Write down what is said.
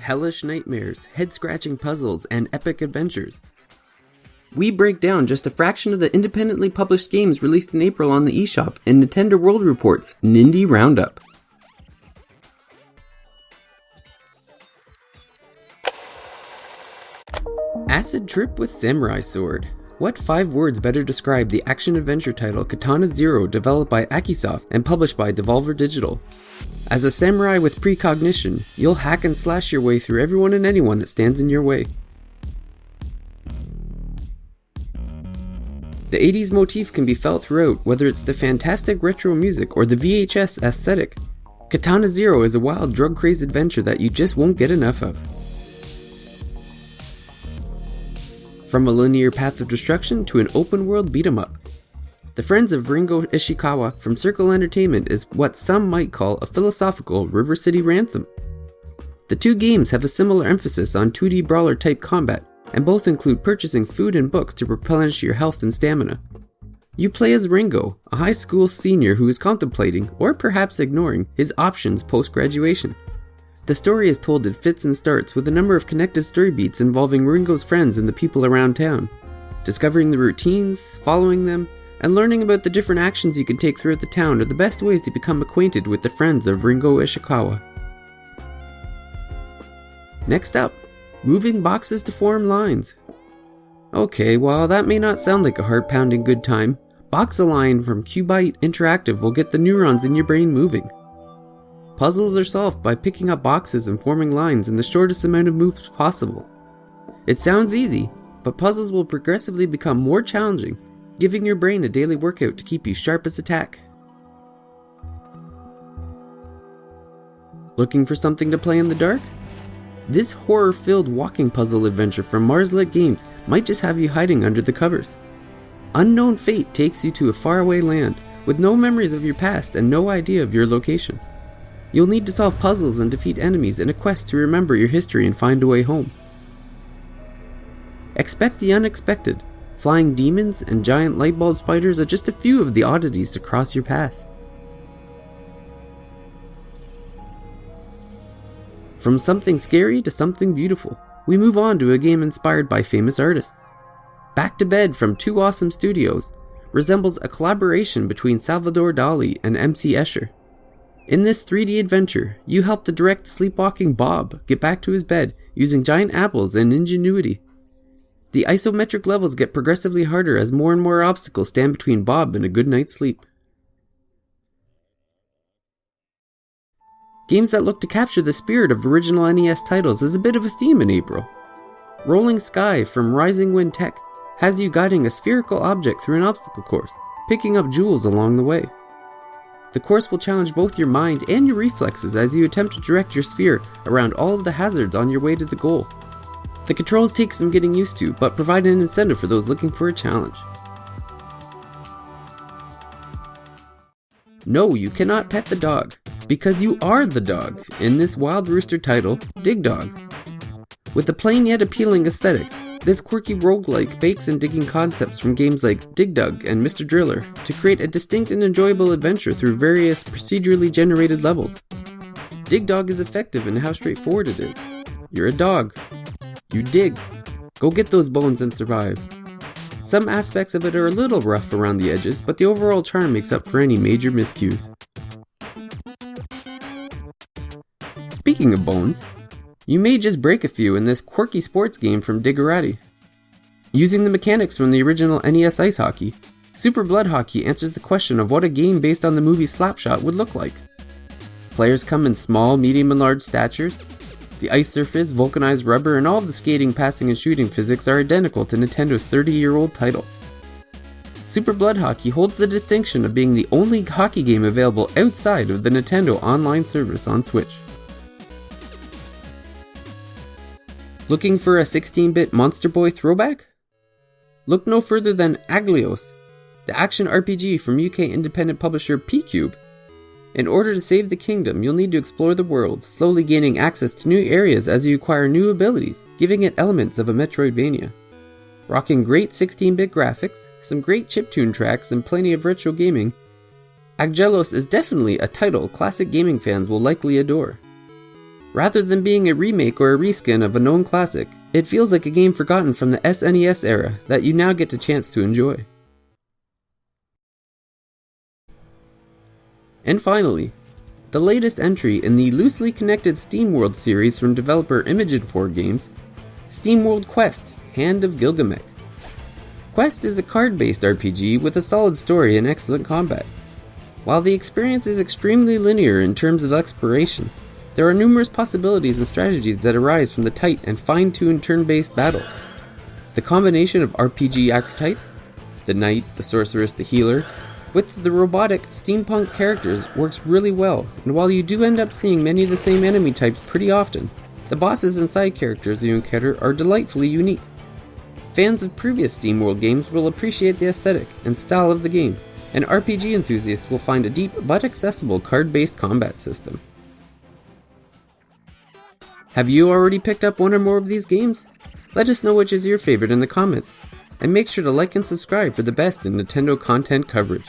hellish nightmares, head-scratching puzzles, and epic adventures. We break down just a fraction of the independently published games released in April on the eShop in Nintendo World Report's Nindie Roundup. Acid Trip with Samurai Sword. What 5 words better describe the action-adventure title Katana Zero, developed by Akisoft and published by Devolver Digital? As a samurai with precognition, you'll hack and slash your way through everyone and anyone that stands in your way. The 80s motif can be felt throughout, whether it's the fantastic retro music or the VHS aesthetic. Katana Zero is a wild, drug-crazed adventure that you just won't get enough of. From a linear path of destruction to an open-world beat-em-up. The friends of Ringo Ishikawa from Circle Entertainment is what some might call a philosophical River City Ransom. The two games have a similar emphasis on 2D brawler-type combat, and both include purchasing food and books to replenish your health and stamina. You play as Ringo, a high school senior who is contemplating, or perhaps ignoring, his options post-graduation. The story is told in fits and starts with a number of connected story beats involving Ringo's friends and the people around town. Discovering the routines, following them, and learning about the different actions you can take throughout the town are the best ways to become acquainted with the friends of Ringo Ishikawa. Next up, moving boxes to form lines. Okay, while that may not sound like a heart-pounding good time, Box-A-Line from Cubite Interactive will get the neurons in your brain moving. Puzzles are solved by picking up boxes and forming lines in the shortest amount of moves possible. It sounds easy, but puzzles will progressively become more challenging, giving your brain a daily workout to keep you sharp as a tack. Looking for something to play in the dark? This horror-filled walking puzzle adventure from Marslit Games might just have you hiding under the covers. Unknown Fate takes you to a faraway land, with no memories of your past and no idea of your location. You'll need to solve puzzles and defeat enemies in a quest to remember your history and find a way home. Expect the unexpected. Flying demons and giant light bulb spiders are just a few of the oddities to cross your path. From something scary to something beautiful, we move on to a game inspired by famous artists. Back to Bed from Two Awesome Studios resembles a collaboration between Salvador Dali and MC Escher. In this 3D adventure, you help the direct sleepwalking Bob get back to his bed using giant apples and ingenuity. The isometric levels get progressively harder as more and more obstacles stand between Bob and a good night's sleep. Games that look to capture the spirit of original NES titles is a bit of a theme in April. Rolling Sky from Rising Wind Tech has you guiding a spherical object through an obstacle course, picking up jewels along the way. The course will challenge both your mind and your reflexes as you attempt to direct your sphere around all of the hazards on your way to the goal. The controls take some getting used to, but provide an incentive for those looking for a challenge. No, you cannot pet the dog, because you are the dog in this Wild Rooster title, Dig Dog. With a plain yet appealing aesthetic, this quirky roguelike bakes in digging concepts from games like Dig Dug and Mr. Driller to create a distinct and enjoyable adventure through various procedurally generated levels. Dig Dog is effective in how straightforward it is. You're a dog. You dig. Go get those bones and survive. Some aspects of it are a little rough around the edges, but the overall charm makes up for any major miscues. Speaking of bones, you may just break a few in this quirky sports game from Diggerati. Using the mechanics from the original NES Ice Hockey, Super Blood Hockey answers the question of what a game based on the movie Slapshot would look like. Players come in small, medium, and large statures. The ice surface, vulcanized rubber, and all of the skating, passing, and shooting physics are identical to Nintendo's 30-year-old title. Super Blood Hockey holds the distinction of being the only hockey game available outside of the Nintendo Online service on Switch. Looking for a 16-bit Monster Boy throwback? Look no further than Aglios, the action RPG from UK independent publisher P-Cube. In order to save the kingdom, you'll need to explore the world, slowly gaining access to new areas as you acquire new abilities, giving it elements of a Metroidvania. Rocking great 16-bit graphics, some great chiptune tracks, and plenty of retro gaming, Aglios is definitely a title classic gaming fans will likely adore. Rather than being a remake or a reskin of a known classic, it feels like a game forgotten from the SNES era that you now get the chance to enjoy. And finally, the latest entry in the loosely connected SteamWorld series from developer Imagine4 Games, SteamWorld Quest: Hand of Gilgamesh. Quest is a card-based RPG with a solid story and excellent combat. While the experience is extremely linear in terms of exploration, there are numerous possibilities and strategies that arise from the tight and fine-tuned turn-based battles. The combination of RPG archetypes, the knight, the sorceress, the healer, with the robotic steampunk characters works really well, and while you do end up seeing many of the same enemy types pretty often, the bosses and side characters you encounter are delightfully unique. Fans of previous SteamWorld games will appreciate the aesthetic and style of the game, and RPG enthusiasts will find a deep but accessible card-based combat system. Have you already picked up one or more of these games? Let us know which is your favorite in the comments, and make sure to like and subscribe for the best in Nintendo content coverage.